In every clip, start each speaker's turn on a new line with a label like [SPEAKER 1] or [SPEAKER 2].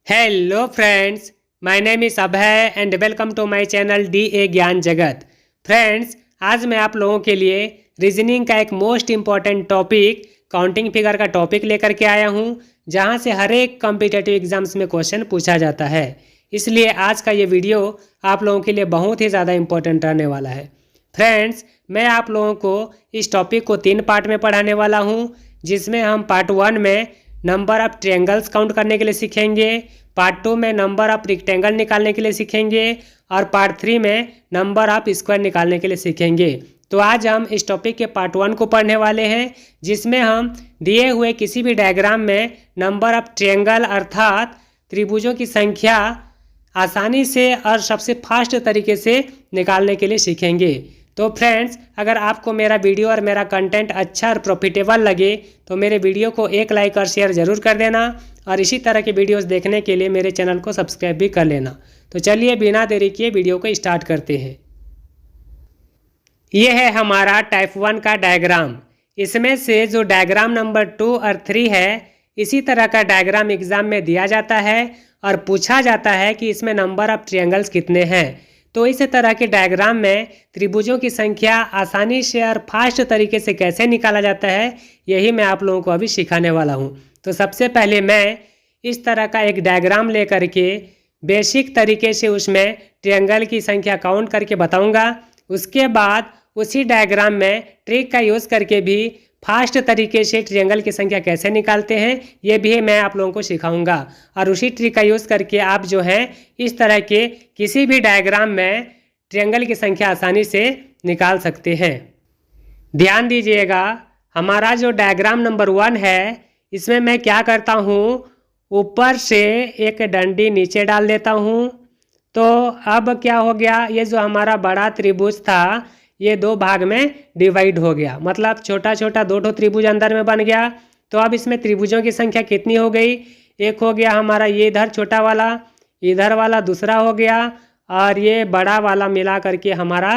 [SPEAKER 1] Hello friends, my name is Abhay and welcome to my channel DA Gyan जगत। Friends, आज मैं आप लोगों के लिए रीजनिंग का एक most important topic counting figure का टॉपिक लेकर के आया हूं, जहां से हर एक कॉम्पिटिटिव एग्जाम्स में क्वेश्चन पूछा जाता है। इसलिए आज का ये वीडियो आप लोगों के लिए बहुत ही ज़्यादा इम्पोर्टेंट रहने वाला है। फ्रेंड्स, मैं आप लोगों को इस टॉपिक को 3 पार्ट में पढ़ाने वाला हूँ, जिसमें हम पार्ट 1 में नंबर ऑफ ट्रायंगल्स काउंट करने के लिए सीखेंगे, पार्ट 2 में नंबर ऑफ रेक्टेंगल निकालने के लिए सीखेंगे और पार्ट 3 में नंबर ऑफ स्क्वायर निकालने के लिए सीखेंगे। तो आज हम इस टॉपिक के पार्ट 1 को पढ़ने वाले हैं, जिसमें हम दिए हुए किसी भी डायग्राम में नंबर ऑफ ट्रायंगल अर्थात त्रिभुजों की संख्या आसानी से और सबसे फास्ट तरीके से निकालने के लिए सीखेंगे। तो फ्रेंड्स, अगर आपको मेरा वीडियो और मेरा कंटेंट अच्छा और प्रॉफिटेबल लगे तो मेरे वीडियो को एक लाइक और शेयर ज़रूर कर देना और इसी तरह के वीडियोस देखने के लिए मेरे चैनल को सब्सक्राइब भी कर लेना। तो चलिए बिना देरी किए वीडियो को स्टार्ट करते हैं। ये है हमारा टाइप 1 का डायग्राम। इसमें से जो डायग्राम नंबर 2 और 3 है, इसी तरह का डायग्राम एग्जाम में दिया जाता है और पूछा जाता है कि इसमें नंबर ऑफ ट्रायंगल्स कितने हैं। तो इस तरह के डायग्राम में त्रिभुजों की संख्या आसानी से और फास्ट तरीके से कैसे निकाला जाता है, यही मैं आप लोगों को अभी सिखाने वाला हूँ। तो सबसे पहले मैं इस तरह का एक डायग्राम लेकर के बेसिक तरीके से उसमें ट्रायंगल की संख्या काउंट करके बताऊंगा। उसके बाद उसी डायग्राम में ट्रिक का यूज़ करके भी फास्ट तरीके से ट्रायंगल की संख्या कैसे निकालते हैं, ये भी मैं आप लोगों को सिखाऊंगा। और उसी ट्रिक का यूज़ करके आप जो है इस तरह के किसी भी डायग्राम में ट्रायंगल की संख्या आसानी से निकाल सकते हैं। ध्यान दीजिएगा, हमारा जो डायग्राम नंबर 1 है, इसमें मैं क्या करता हूँ, ऊपर से एक डंडी नीचे डाल देता हूँ। तो अब क्या हो गया, ये जो हमारा बड़ा त्रिभुज था ये 2 भाग में डिवाइड हो गया, मतलब छोटा छोटा 2 त्रिभुज अंदर में बन गया। तो अब इसमें त्रिभुजों की संख्या कितनी हो गई, एक हो गया हमारा ये इधर छोटा वाला, इधर वाला दूसरा हो गया और ये बड़ा वाला मिला करके हमारा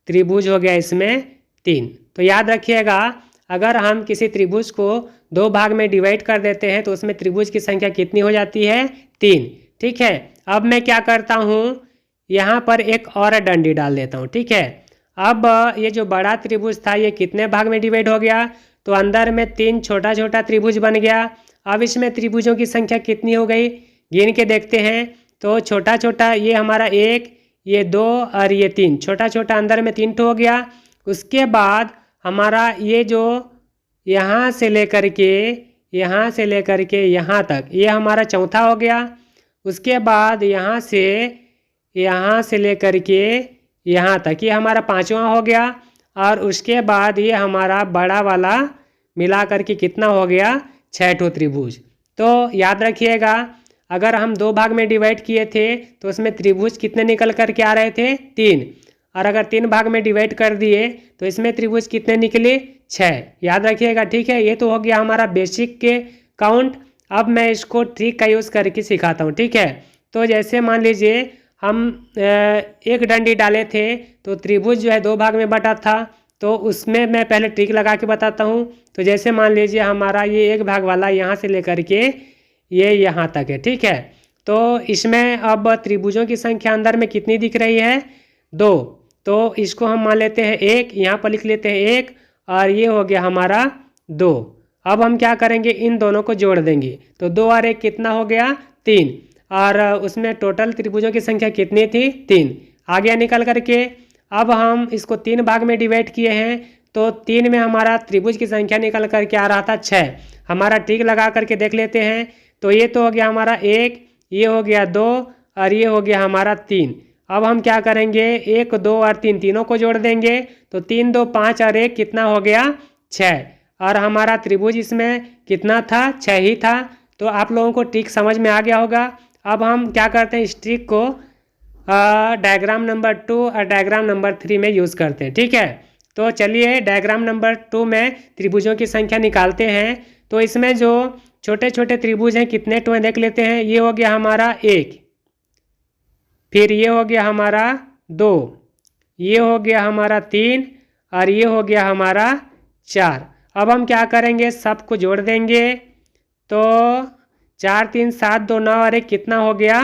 [SPEAKER 1] त्रिभुज हो गया इसमें 3। तो याद रखिएगा, अगर हम किसी त्रिभुज को 2 भाग में डिवाइड कर देते हैं तो उसमें त्रिभुज की संख्या कितनी हो जाती है, 3। ठीक है, अब मैं क्या करता हूँ, यहाँ पर एक और डंडी डाल देता हूँ। ठीक है, अब ये जो बड़ा त्रिभुज था ये कितने भाग में डिवाइड हो गया, तो अंदर में 3 छोटा छोटा त्रिभुज बन गया। अब इसमें त्रिभुजों की संख्या कितनी हो गई, गिन के देखते हैं। तो छोटा छोटा ये हमारा 1, ये 2 और ये 3, छोटा छोटा अंदर में 3 हो गया। उसके बाद हमारा ये जो यहाँ से लेकर के यहाँ तक ये हमारा चौथा हो गया। उसके बाद यहाँ से लेकर के यहाँ तक ये हमारा 5वां हो गया। और उसके बाद ये हमारा बड़ा वाला मिला करके कितना हो गया, 6 त्रिभुज। तो याद रखिएगा, अगर हम 2 भाग में डिवाइड किए थे तो उसमें त्रिभुज कितने निकल करके आ रहे थे, 3। और अगर 3 भाग में डिवाइड कर दिए तो इसमें त्रिभुज कितने निकले, 6। याद रखिएगा। ठीक है, ये तो हो गया हमारा बेसिक के काउंट। अब मैं इसको ट्रिक का यूज़ करके सिखाता हूँ। ठीक है, तो जैसे मान लीजिए हम एक डंडी डाले थे तो त्रिभुज जो है 2 भाग में बटा था, तो उसमें मैं पहले ट्रिक लगा के बताता हूँ। तो जैसे मान लीजिए हमारा ये एक भाग वाला यहाँ से लेकर के ये यहाँ तक है। ठीक है, तो इसमें अब त्रिभुजों की संख्या अंदर में कितनी दिख रही है, 2। तो इसको हम मान लेते हैं 1, यहाँ पर लिख लेते हैं 1 और ये हो गया हमारा 2। अब हम क्या करेंगे, इन दोनों को जोड़ देंगे। तो 2 और 1 कितना हो गया, 3। और उसमें टोटल त्रिभुजों की संख्या कितनी थी, 3। आ गया निकल करके। अब हम इसको 3 भाग में डिवाइड किए हैं तो 3 में हमारा त्रिभुज की संख्या निकल करके आ रहा था 6। हमारा ट्रिक लगा करके देख लेते हैं। तो ये तो हो गया हमारा 1, ये हो गया 2 और ये हो गया हमारा 3। अब हम क्या करेंगे, 1, 2 और 3 तीनों को जोड़ देंगे। तो 3, 2, 5 और 1 कितना हो गया, 6। और हमारा त्रिभुज इसमें कितना था, 6 ही था। तो आप लोगों को ट्रिक समझ में आ गया होगा। अब हम क्या करते हैं, इस ट्रिक को डायग्राम नंबर 2 और डायग्राम नंबर 3 में यूज़ करते हैं। ठीक है, तो चलिए डायग्राम नंबर 2 में त्रिभुजों की संख्या निकालते हैं। तो इसमें जो छोटे छोटे त्रिभुज हैं कितने टू हैं देख लेते हैं। ये हो गया हमारा 1, फिर ये हो गया हमारा 2, ये हो गया हमारा 3 और ये हो गया हमारा 4। अब हम क्या करेंगे, सबको जोड़ देंगे। तो 4 3 7 2 9 और 1 कितना हो गया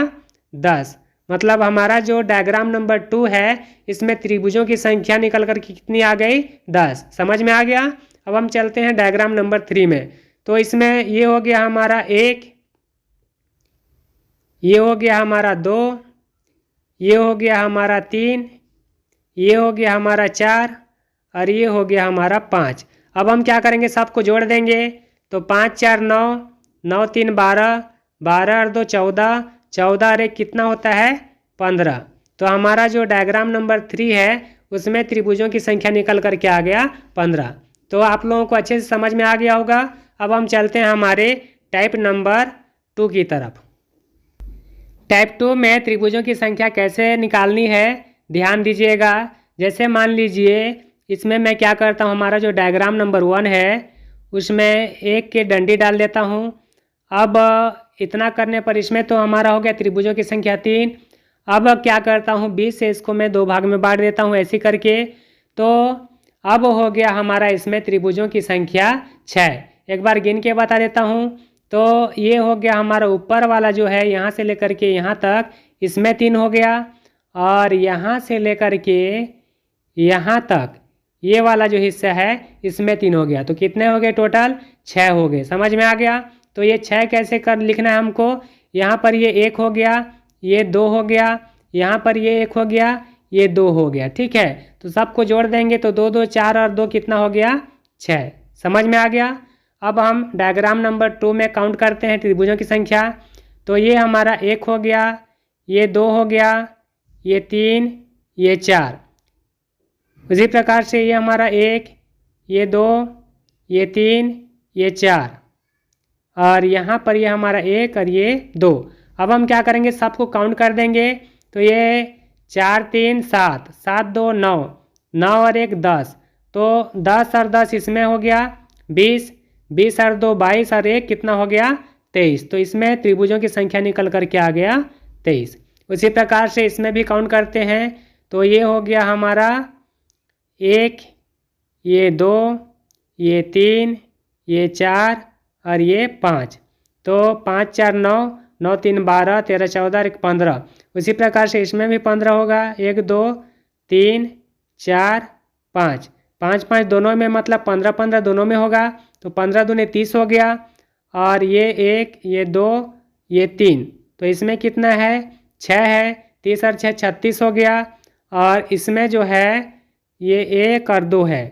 [SPEAKER 1] 10। मतलब हमारा जो डायग्राम नंबर 2 है इसमें त्रिभुजों की संख्या निकल कर कितनी आ गई 10। समझ में आ गया। अब हम चलते हैं डायग्राम नंबर 3 में। तो इसमें ये हो गया हमारा 1, ये हो गया हमारा 2, ये हो गया हमारा 3, ये हो गया हमारा 4 और ये हो गया हमारा 5। अब हम क्या करेंगे सबको जोड़ देंगे। तो 5 4 9, 9 3 12, 12 और 2 14, 14 और 1 कितना होता है 15। तो हमारा जो डायग्राम नंबर 3 है उसमें त्रिभुजों की संख्या निकल कर के आ गया 15। तो आप लोगों को अच्छे से समझ में आ गया होगा। अब हम चलते हैं हमारे टाइप नंबर 2 की तरफ। टाइप 2 में त्रिभुजों की संख्या कैसे निकालनी है ध्यान दीजिएगा। जैसे मान लीजिए इसमें मैं क्या करता हूँ, हमारा जो डायग्राम नंबर 1 है उसमें 1 के डंडी डाल देता हूँ। अब इतना करने पर इसमें तो हमारा हो गया त्रिभुजों की संख्या 3। अब क्या करता हूँ 20 से इसको मैं 2 भाग में बांट देता हूँ ऐसे करके। तो अब हो गया हमारा इसमें त्रिभुजों की संख्या 6। एक बार गिन के बता देता हूँ। तो ये हो गया हमारा ऊपर वाला जो है यहाँ से लेकर के यहाँ तक इसमें 3 हो गया, और यहाँ से लेकर के यहाँ तक ये वाला जो हिस्सा है इसमें 3 हो गया। तो कितने हो गए टोटल 6 हो गए। समझ में आ गया। तो ये 6 कैसे कर लिखना है हमको, यहाँ पर ये 1 हो गया, ये 2 हो गया, यहाँ पर ये 1 हो गया, ये 2 हो गया। ठीक है, तो सबको जोड़ देंगे तो 2 2 4 और 2 कितना हो गया 6। समझ में आ गया। अब हम डायग्राम नंबर 2 में काउंट करते हैं त्रिभुजों की संख्या। तो ये हमारा 1 हो गया, ये 2 हो गया, ये 3, ये 4। उसी प्रकार से ये हमारा 1, ये 2, ये 3, ये 4 और यहाँ पर ये हमारा 1 और ये 2। अब हम क्या करेंगे सबको काउंट कर देंगे। तो ये 4 3 7, 7 2 9, 9 और 1 10। तो 10 और 10 इसमें हो गया 20, 20 और 2 22 और 1 कितना हो गया 23। तो इसमें त्रिभुजों की संख्या निकल कर के आ गया 23। उसी प्रकार से इसमें भी काउंट करते हैं। तो ये हो गया हमारा 1, ये 2, ये 3, ये 4 और ये 5। तो 5 4 9, 9 3 12, 13 14 और 1 15। उसी प्रकार से इसमें भी 15 होगा। 1 2 3 4 5, 5 5 दोनों में मतलब 15 15 दोनों में होगा। तो 15 दूने 30 हो गया, और ये 1, ये 2, ये 3। तो इसमें कितना है 6 है, 30 और 6 36 हो गया। और इसमें जो है ये 1 और 2 है,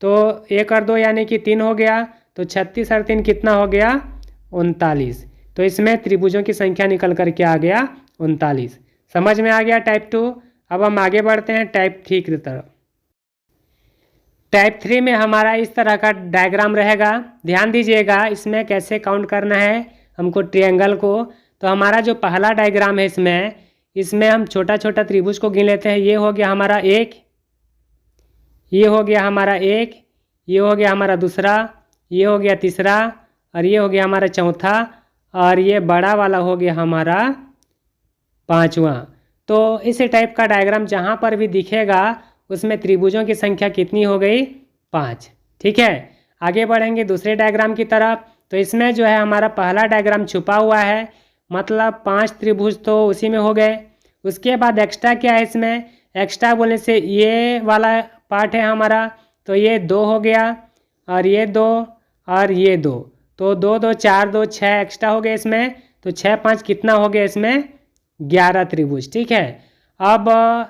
[SPEAKER 1] तो 1 और 2 यानी कि 3 हो गया। तो 36 और 3 कितना हो गया 39। तो इसमें त्रिभुजों की संख्या निकल कर के आ गया 39। समझ में आ गया टाइप 2। अब हम आगे बढ़ते हैं टाइप 3 की तरफ। टाइप 3 में हमारा इस तरह का डायग्राम रहेगा। ध्यान दीजिएगा इसमें कैसे काउंट करना है हमको ट्रायंगल को। तो हमारा जो पहला डायग्राम है इसमें हम छोटा छोटा त्रिभुज को गिन लेते हैं। ये हो गया हमारा 1, ये हो गया हमारा 1, ये हो गया हमारा दूसरा, ये हो गया तीसरा और ये हो गया हमारा चौथा, और ये बड़ा वाला हो गया हमारा 5वां। तो इस टाइप का डायग्राम जहाँ पर भी दिखेगा उसमें त्रिभुजों की संख्या कितनी हो गई 5। ठीक है, आगे बढ़ेंगे दूसरे डायग्राम की तरफ। तो इसमें जो है हमारा पहला डायग्राम छुपा हुआ है, मतलब 5 त्रिभुज तो उसी में हो गए। उसके बाद एक्स्ट्रा क्या है इसमें, एक्स्ट्रा बोलने से ये वाला पार्ट है हमारा। तो ये 2 हो गया, और ये 2 और ये 2। तो 2 2 4 2 6 एक्स्ट्रा हो गए इसमें। तो 6 5 कितना हो गया इसमें 11 त्रिभुज। ठीक है, अब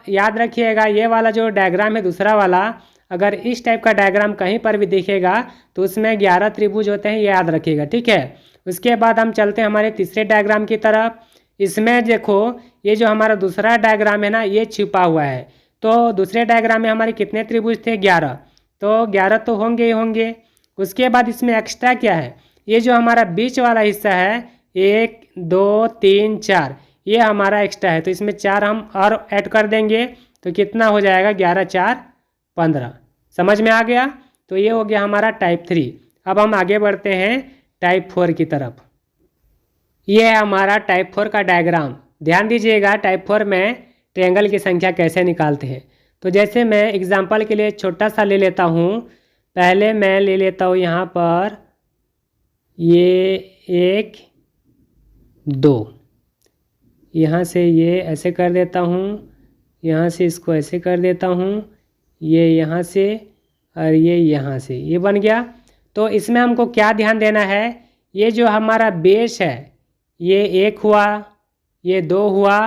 [SPEAKER 1] याद रखिएगा ये वाला जो डायग्राम है दूसरा वाला, अगर इस टाइप का डायग्राम कहीं पर भी दिखेगा तो उसमें 11 त्रिभुज होते हैं, ये याद रखिएगा। ठीक है, उसके बाद हम चलते हैं हमारे तीसरे डायग्राम की तरफ। इसमें देखो ये जो हमारा दूसरा डायग्राम है ना ये छिपा हुआ है। तो दूसरे डायग्राम में हमारे कितने त्रिभुज थे 11। तो 11 तो होंगे ही होंगे। उसके बाद इसमें एक्स्ट्रा क्या है, ये जो हमारा बीच वाला हिस्सा है 1 2 3 4 ये हमारा एक्स्ट्रा है। तो इसमें 4 हम और ऐड कर देंगे तो कितना हो जाएगा 11 4 15। समझ में आ गया। तो ये हो गया हमारा टाइप 3। अब हम आगे बढ़ते हैं टाइप 4 की तरफ। ये है हमारा टाइप 4 का डायग्राम। ध्यान दीजिएगा टाइप 4 में ट्रायंगल की संख्या कैसे निकालते हैं। तो जैसे मैं एग्जांपल के लिए छोटा सा ले लेता हूँ। पहले मैं ले लेता हूँ यहाँ पर ये 1, 2। यहाँ से ये ऐसे कर देता हूँ, यहाँ से इसको ऐसे कर देता हूँ, ये यहाँ से और ये यहाँ से, ये बन गया। तो इसमें हमको क्या ध्यान देना है, ये जो हमारा बेस है ये 1 हुआ, ये 2 हुआ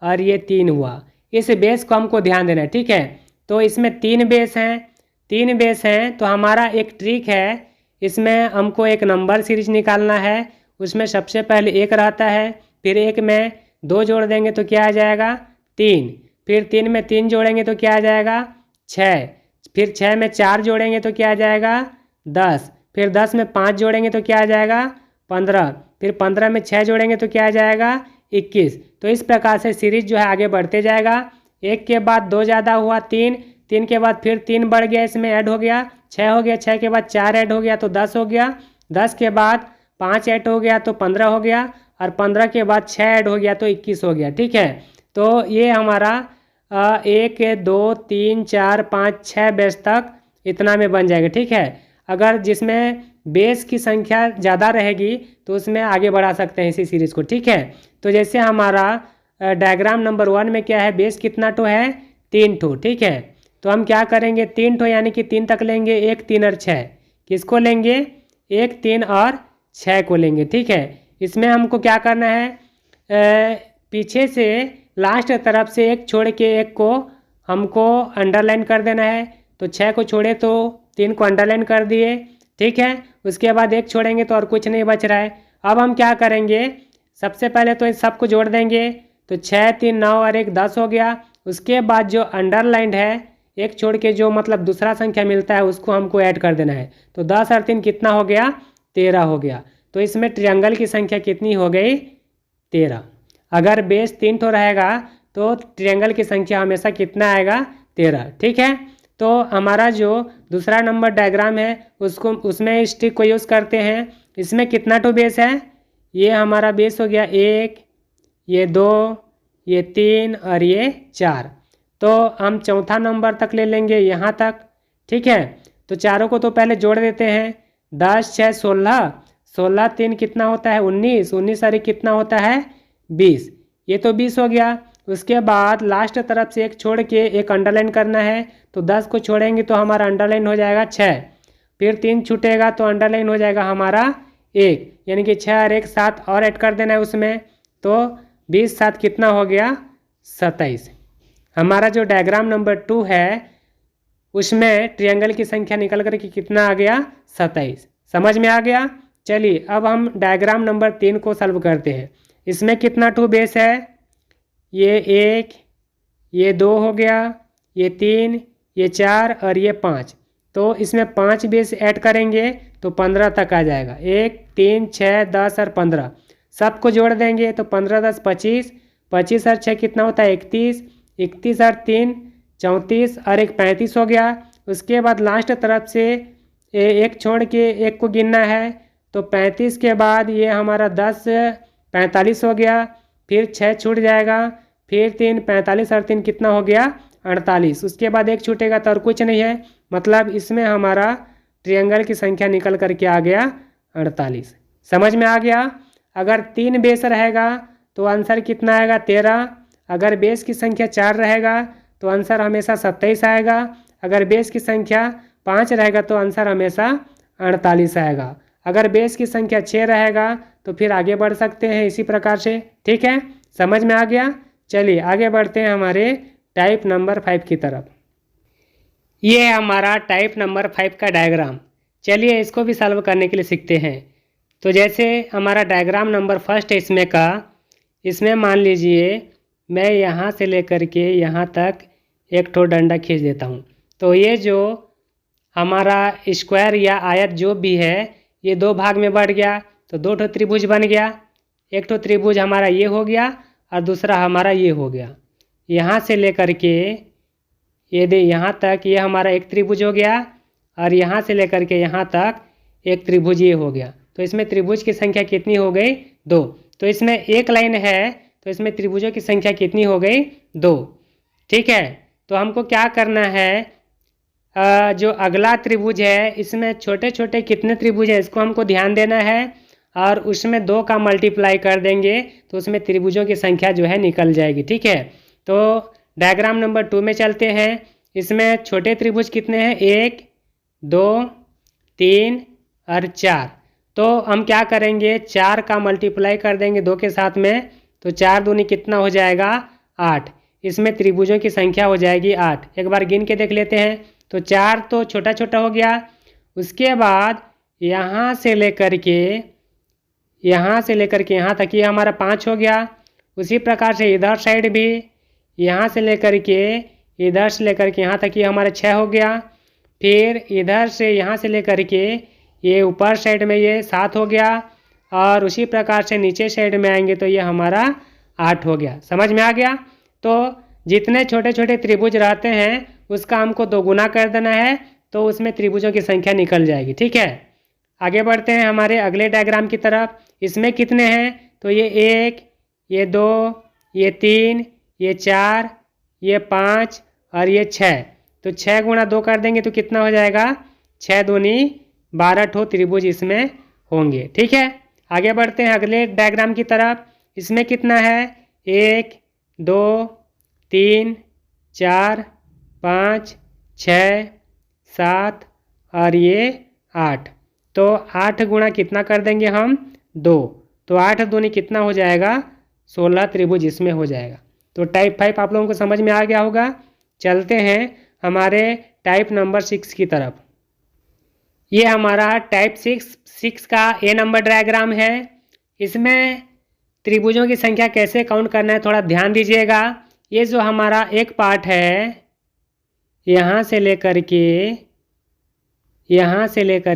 [SPEAKER 1] और ये 3 हुआ, इस बेस को हमको ध्यान देना है, ठीक है। तो इसमें 3 बेस हैं, तो हमारा एक ट्रिक है, इसमें हमको एक नंबर सीरीज निकालना है। उसमें सबसे पहले 1 रहता है, फिर 1 में 2 जोड़ देंगे तो क्या आ जाएगा 3, फिर 3 में 3 जोड़ेंगे तो क्या आ जाएगा 6, फिर 6 में 4 जोड़ेंगे तो क्या आ जाएगा 10, फिर 10 में 5 जोड़ेंगे तो क्या आ जाएगा 15, फिर 15 में 6 जोड़ेंगे तो क्या आ जाएगा 21। तो इस प्रकार से सीरीज जो है आगे बढ़ते जाएगा। 1 के बाद 2 ज़्यादा हुआ 3, 3 के बाद फिर 3 बढ़ गया, इसमें ऐड हो गया 6 हो गया, 6 के बाद 4 ऐड हो गया तो 10 हो गया, 10 के बाद 5 ऐड हो गया तो 15 हो गया, और 15 के बाद 6 ऐड हो गया तो 21 हो गया, ठीक है। तो ये हमारा 1 2 3 4 5 6 बेस तक इतना में बन जाएगा, ठीक है। अगर जिसमें बेस की संख्या ज़्यादा रहेगी तो उसमें आगे बढ़ा सकते हैं इसी सीरीज़ को, ठीक है। तो जैसे हमारा डायग्राम नंबर 1 में क्या है, बेस कितना ठो है 3 ठो, ठीक है। तो हम क्या करेंगे 3 ठो यानी कि 3 तक लेंगे, 1 3 और 6, किसको लेंगे 1 3 और 6 को लेंगे, ठीक है। इसमें हमको क्या करना है, पीछे से लास्ट तरफ से 1 छोड़ के 1 को हमको अंडरलाइन कर देना है। तो 6 को छोड़े तो 3 को अंडरलाइन कर दिए, ठीक है। उसके बाद 1 छोड़ेंगे तो और कुछ नहीं बच रहा है। अब हम क्या करेंगे, सबसे पहले तो इस सबको जोड़ देंगे, तो 6 3 9 और 1 10 हो गया। उसके बाद जो अंडरलाइंड है 1 छोड़ के जो मतलब दूसरा संख्या मिलता है उसको हमको ऐड कर देना है। तो 10 और 3 कितना हो गया 13 हो गया। तो इसमें ट्रायंगल की संख्या कितनी हो गई 13। अगर बेस 3 ठो रहेगा तो ट्रायंगल की संख्या हमेशा कितना आएगा 13, ठीक है। तो हमारा जो दूसरा नंबर डायग्राम है उसको उसमें इस ट्रिक को यूज़ करते हैं। इसमें कितना ठो बेस है, ये हमारा बेस हो गया 1, ये 2, ये 3 और ये 4। तो हम चौथा नंबर तक ले लेंगे यहाँ तक, ठीक है। तो चारों को तो पहले जोड़ देते हैं, 10 6 16, 16 3 कितना होता है 19, 19 और 1 कितना होता है 20, ये तो 20 हो गया। उसके बाद लास्ट तरफ से 1 छोड़ के 1 अंडरलाइन करना है, तो 10 को छोड़ेंगे तो हमारा अंडरलाइन हो जाएगा 6, फिर 3 छूटेगा तो अंडरलाइन हो जाएगा हमारा 1, यानी कि 6 और 1 7 और ऐड कर देना है उसमें, तो 20 7 कितना हो गया 27। हमारा जो डायग्राम नंबर 2 है उसमें ट्रायंगल की संख्या निकल कर के कितना आ गया 27। समझ में आ गया। चलिए अब हम डायग्राम नंबर 3 को सॉल्व करते हैं। इसमें कितना ठो बेस है, ये 1, ये 2 हो गया, ये 3, ये 4 और ये 5। तो इसमें 5 बेस ऐड करेंगे तो 15 तक आ जाएगा, 1 3 6 10 और 15 सबको जोड़ देंगे तो 15 10 25, 25 और 6 कितना होता है 31, 31 और 3 34 और 1 35 हो गया। उसके बाद लास्ट तरफ से 1 छोड़ के 1 को गिनना है, तो 35 के बाद ये हमारा 10 45 हो गया, फिर 6 छूट जाएगा, फिर 3 45 और 3 कितना हो गया 48। उसके बाद 1 छूटेगा तो और कुछ नहीं है, मतलब इसमें हमारा ट्रायंगल की संख्या निकल कर के आ गया 48। समझ में आ गया। अगर 3 बेस रहेगा तो आंसर कितना आएगा 13, अगर बेस की संख्या 4 रहेगा तो आंसर हमेशा 27 आएगा, अगर बेस की संख्या 5 रहेगा तो आंसर हमेशा 48 आएगा, अगर बेस की संख्या 6 रहेगा तो फिर आगे बढ़ सकते हैं इसी प्रकार से, ठीक है। समझ में आ गया। चलिए आगे बढ़ते हैं हमारे टाइप नंबर 5 की तरफ। ये है हमारा टाइप नंबर 5 का डायग्राम। चलिए इसको भी सॉल्व करने के लिए सीखते हैं। तो जैसे हमारा डायग्राम नंबर 1 है इसमें का, इसमें मान लीजिए मैं यहाँ से लेकर के यहाँ तक एक ठो डंडा खींच देता हूँ। तो ये जो हमारा स्क्वायर या आयत जो भी है ये 2 भाग में बढ़ गया, तो 2 ठो त्रिभुज बन गया। एक ठो त्रिभुज हमारा ये हो गया और दूसरा हमारा ये हो गया। यहाँ से लेकर के ये दे यहाँ तक ये हमारा एक त्रिभुज हो गया, और यहाँ से लेकर के यहाँ तक एक त्रिभुज ये हो गया। तो इसमें त्रिभुज की संख्या कितनी हो गई 2। तो इसमें एक लाइन है तो इसमें त्रिभुजों की संख्या कितनी हो गई 2, ठीक है। तो हमको क्या करना है, जो अगला त्रिभुज है इसमें छोटे छोटे कितने त्रिभुज है इसको हमको ध्यान देना है, और उसमें 2 का मल्टीप्लाई कर देंगे तो उसमें त्रिभुजों की संख्या जो है निकल जाएगी। ठीक है, तो डायग्राम नंबर 2 में चलते हैं। इसमें छोटे त्रिभुज कितने हैं? 1 2 3 और 4। तो हम क्या करेंगे, 4 का मल्टीप्लाई कर देंगे 2 के साथ में, तो 4 दूनी कितना हो जाएगा? 8। इसमें त्रिभुजों की संख्या हो जाएगी 8। एक बार गिन के देख लेते हैं। तो 4 तो छोटा छोटा हो गया। उसके बाद यहाँ से लेकर के यहाँ तक ये हमारा 5 हो गया। उसी प्रकार से इधर साइड भी यहाँ से लेकर के यहाँ तक ये हमारा 6 हो गया। फिर इधर से यहाँ से लेकर के ये ऊपर साइड में ये 7 हो गया। और उसी प्रकार से नीचे साइड में आएंगे तो ये हमारा 8 हो गया। समझ में आ गया? तो जितने छोटे छोटे त्रिभुज रहते हैं उसका हमको 2 गुना कर देना है, तो उसमें त्रिभुजों की संख्या निकल जाएगी। ठीक है, आगे बढ़ते हैं हमारे अगले डायग्राम की तरफ। इसमें कितने हैं? तो ये 1, ये 2, ये 3, ये 4, ये 5 और ये 6। तो 6 गुणा 2 कर देंगे तो कितना हो जाएगा? 6 दूनी 12 ठो त्रिभुज इसमें होंगे। ठीक है, आगे बढ़ते हैं अगले डायग्राम की तरफ। इसमें कितना है? 1 2 3 4 5 6 7 और ये 8। तो 8 गुणा कितना कर देंगे हम? 2। तो 8 दूनी कितना हो जाएगा? 16 त्रिभुज इसमें हो जाएगा। तो टाइप 5 आप लोगों को समझ में आ गया होगा। चलते हैं हमारे टाइप नंबर 6 की तरफ। ये हमारा टाइप 6 का ए नंबर डायग्राम है। इसमें त्रिभुजों की संख्या कैसे काउंट करना है थोड़ा ध्यान दीजिएगा। ये जो हमारा एक पार्ट है यहाँ से लेकर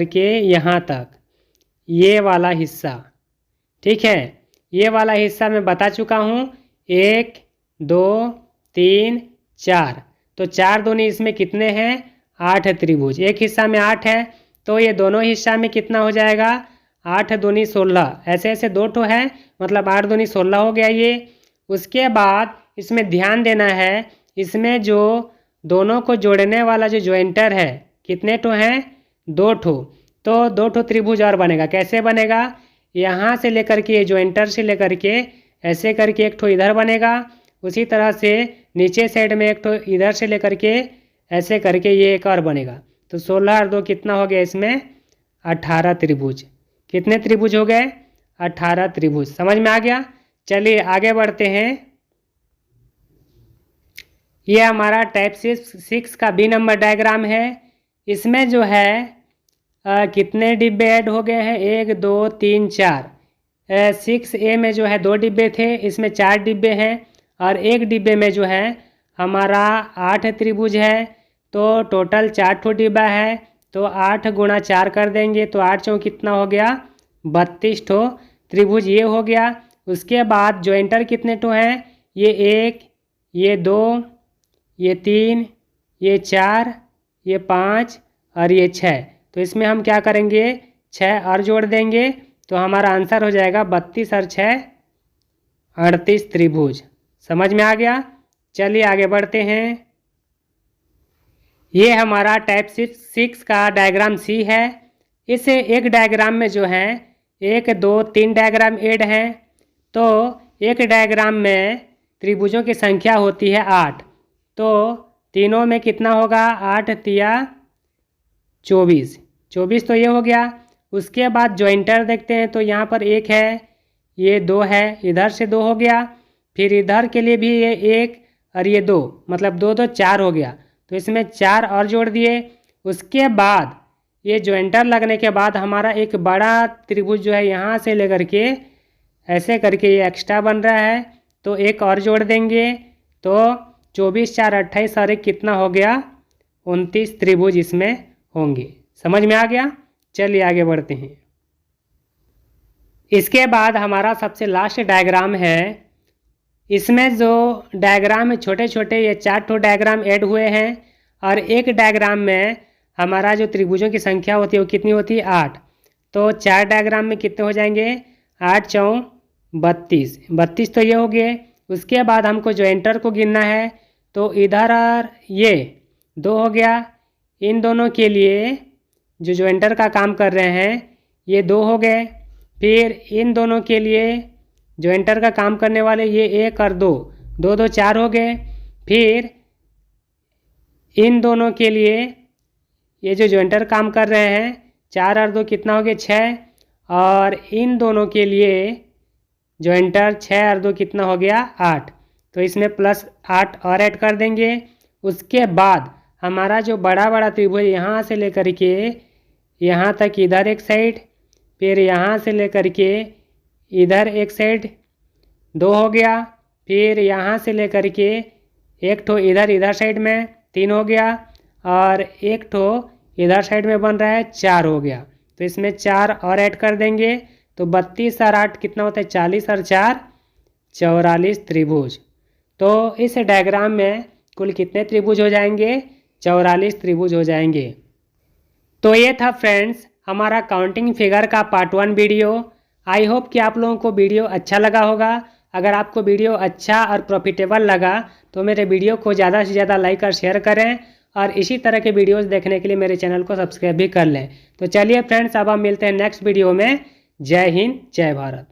[SPEAKER 1] के यहाँ तक, ये वाला हिस्सा, ठीक है, ये वाला हिस्सा मैं बता चुका हूँ। 1 2 3 4। तो 4 दूनी इसमें कितने हैं? 8 त्रिभुज। एक हिस्सा में 8 है तो ये दोनों हिस्सा में कितना हो जाएगा? 8 दूनी 16। ऐसे ऐसे 2 ठो है, मतलब 8 दूनी 16 हो गया ये। उसके बाद इसमें ध्यान देना है, इसमें जो दोनों को जोड़ने वाला जो ज्वाइंटर है कितने ठो हैं? 2 ठो। तो 2 ठो त्रिभुज और बनेगा। कैसे बनेगा? यहाँ से लेकर के ये ज्वाइंटर से लेकर के ऐसे करके एक ठो इधर बनेगा। उसी तरह से नीचे साइड में एक ठो इधर से लेकर के ऐसे करके ये एक और बनेगा। तो 16 और 2 कितना हो गया? इसमें 18 त्रिभुज। कितने त्रिभुज हो गए? 18 त्रिभुज। समझ में आ गया? चलिए आगे बढ़ते हैं। ये हमारा टाइप 6 का बी नंबर डायग्राम है। इसमें जो है कितने डिब्बे ऐड हो गए हैं? 1 2 3 4। 6A में जो है 2 डिब्बे थे, इसमें 4 डिब्बे हैं और एक डिब्बे में जो है हमारा 8 त्रिभुज है। तो टोटल 4 ठो डिब्बा है। तो 8 गुणा 4 कर देंगे तो 8 चौक कितना हो गया? 32 ठो त्रिभुज ये हो गया। उसके बाद ज्वाइंटर कितने ठो हैं? ये 1, ये 2, ये 3, ये 4, ये 5 और ये 6। तो इसमें हम क्या करेंगे? 6 और जोड़ देंगे तो हमारा आंसर हो जाएगा 32 और 6 38 त्रिभुज। समझ में आ गया? चलिए आगे बढ़ते हैं। ये हमारा टाइप 6 का डायग्राम सी है। इस एक डायग्राम में जो है 1 2 3 डायग्राम ऐड हैं। तो एक डायग्राम में त्रिभुजों की संख्या होती है 8। तो तीनों में कितना होगा? 8 तिया 24। 24 तो ये हो गया। उसके बाद ज्वाइंटर देखते हैं तो यहाँ पर 1 है, ये 2 है, इधर से 2 हो गया। फिर इधर के लिए भी ये 1 और ये 2, मतलब 2 2 4 हो गया। तो इसमें 4 और जोड़ दिए। उसके बाद ये ज्वाइंटर लगने के बाद हमारा एक बड़ा त्रिभुज जो है यहाँ से लेकर के ऐसे करके ये एक्स्ट्रा बन रहा है। तो एक और जोड़ देंगे तो 24 4 28 और एक कितना हो गया? 29 त्रिभुज इसमें होंगे। समझ में आ गया? चलिए आगे बढ़ते हैं। इसके बाद हमारा सबसे लास्ट डायग्राम है। इसमें जो डायग्राम में छोटे छोटे ये 4 ठो डायग्राम ऐड हुए हैं और एक डायग्राम में हमारा जो त्रिभुजों की संख्या होती है वो कितनी होती है? 8। तो 4 डायग्राम में कितने हो जाएंगे? 8 चौक 32। 32 तो ये हो गए। उसके बाद हमको ज्वाइंटर को गिनना है। तो इधर और ये 2 हो गया। इन दोनों के लिए जो ज्वाइंटर का काम कर रहे हैं ये 2 हो गए। फिर इन दोनों के लिए जॉइंटर का काम करने वाले ये 1 और 2, 2 2 4 हो गए। फिर इन दोनों के लिए ये जो जॉइंटर काम कर रहे हैं 4 और 2 कितना हो गया 6, और इन दोनों के लिए जॉइंटर 6 और 2 कितना हो गया 8। तो इसमें +8 और ऐड कर देंगे। उसके बाद हमारा जो बड़ा बड़ा त्रिभुज यहाँ से लेकर के यहाँ तक इधर एक साइड, फिर यहाँ से लेकर के इधर एक साइड 2 हो गया। फिर यहाँ से लेकर के एक ठो इधर साइड में 3 हो गया, और एक ठो इधर साइड में बन रहा है 4 हो गया। तो इसमें 4 और ऐड कर देंगे। तो 32 और 8 कितना होता है 40 और 4 44 त्रिभुज। तो इस डायग्राम में कुल कितने त्रिभुज हो जाएंगे 44 त्रिभुज हो जाएंगे। तो ये था फ्रेंड्स हमारा काउंटिंग फिगर का पार्ट 1 वीडियो। आई होप कि आप लोगों को वीडियो अच्छा लगा होगा। अगर आपको वीडियो अच्छा और प्रॉफिटेबल लगा तो मेरे वीडियो को ज़्यादा से ज़्यादा लाइक और शेयर करें, और इसी तरह के वीडियोस देखने के लिए मेरे चैनल को सब्सक्राइब भी कर लें। तो चलिए फ्रेंड्स अब हम मिलते हैं नेक्स्ट वीडियो में। जय हिंद जय भारत।